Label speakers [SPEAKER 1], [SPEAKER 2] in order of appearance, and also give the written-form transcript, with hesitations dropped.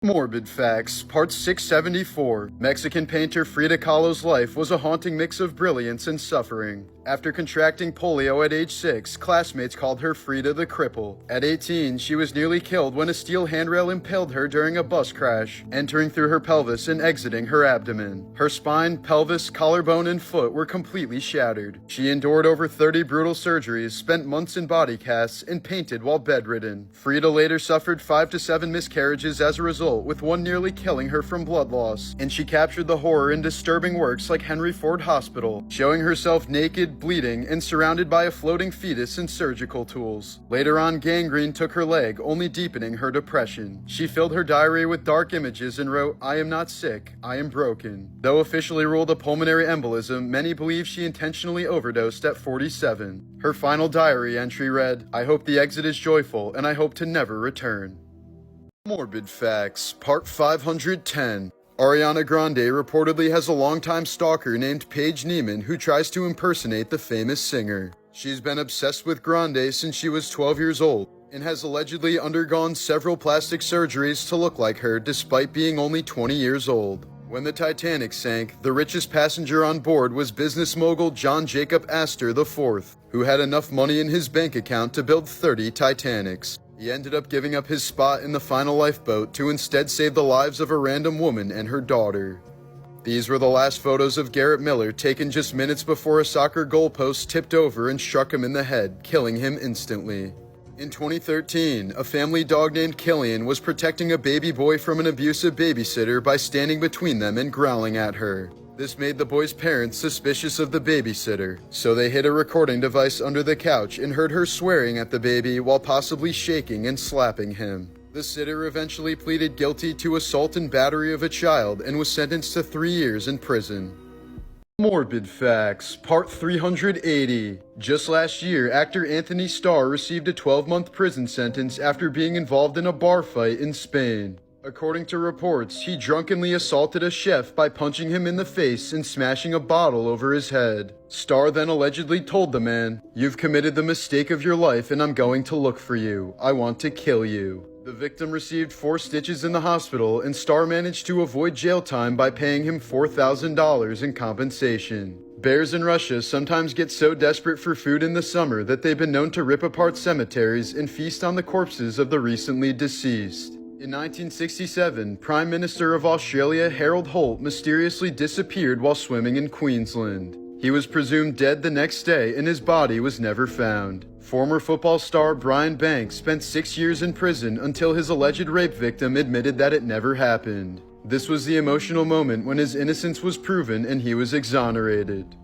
[SPEAKER 1] Morbid Facts, Part 674. Mexican painter Frida Kahlo's life was a haunting mix of brilliance and suffering. After contracting polio at age 6, classmates called her Frida the Cripple. At 18, she was nearly killed when a steel handrail impaled her during a bus crash, entering through her pelvis and exiting her abdomen. Her spine, pelvis, collarbone, and foot were completely shattered. She endured over 30 brutal surgeries, spent months in body casts, and painted while bedridden. Frida later suffered 5 to 7 miscarriages as a result, with one nearly killing her from blood loss, and she captured the horror in disturbing works like Henry Ford Hospital, showing herself naked, bleeding, and surrounded by a floating fetus and surgical tools. Later on, gangrene took her leg, only deepening her depression. She filled her diary with dark images and wrote, "I am not sick, I am broken." Though officially ruled a pulmonary embolism, many believe she intentionally overdosed at 47. Her final diary entry read, "I hope the exit is joyful, and I hope to never return." Morbid Facts, Part 510. Ariana Grande reportedly has a longtime stalker named Paige Neiman who tries to impersonate the famous singer. She's been obsessed with Grande since she was 12 years old and has allegedly undergone several plastic surgeries to look like her despite being only 20 years old. When the Titanic sank, the richest passenger on board was business mogul John Jacob Astor IV, who had enough money in his bank account to build 30 Titanics. He ended up giving up his spot in the final lifeboat to instead save the lives of a random woman and her daughter. These were the last photos of Garrett Miller, taken just minutes before a soccer goalpost tipped over and struck him in the head, killing him instantly. In 2013, a family dog named Killian was protecting a baby boy from an abusive babysitter by standing between them and growling at her. This made the boy's parents suspicious of the babysitter, so they hid a recording device under the couch and heard her swearing at the baby while possibly shaking and slapping him. The sitter eventually pleaded guilty to assault and battery of a child and was sentenced to 3 years in prison. Morbid Facts, Part 380. Just last year, actor Anthony Starr received a 12-month prison sentence after being involved in a bar fight in Spain. According to reports, he drunkenly assaulted a chef by punching him in the face and smashing a bottle over his head. Starr then allegedly told the man, "You've committed the mistake of your life and I'm going to look for you. I want to kill you." The victim received 4 stitches in the hospital, and Starr managed to avoid jail time by paying him $4,000 in compensation. Bears in Russia sometimes get so desperate for food in the summer that they've been known to rip apart cemeteries and feast on the corpses of the recently deceased. In 1967, Prime Minister of Australia Harold Holt mysteriously disappeared while swimming in Queensland. He was presumed dead the next day and his body was never found. Former football star Brian Banks spent 6 years in prison until his alleged rape victim admitted that it never happened. This was the emotional moment when his innocence was proven and he was exonerated.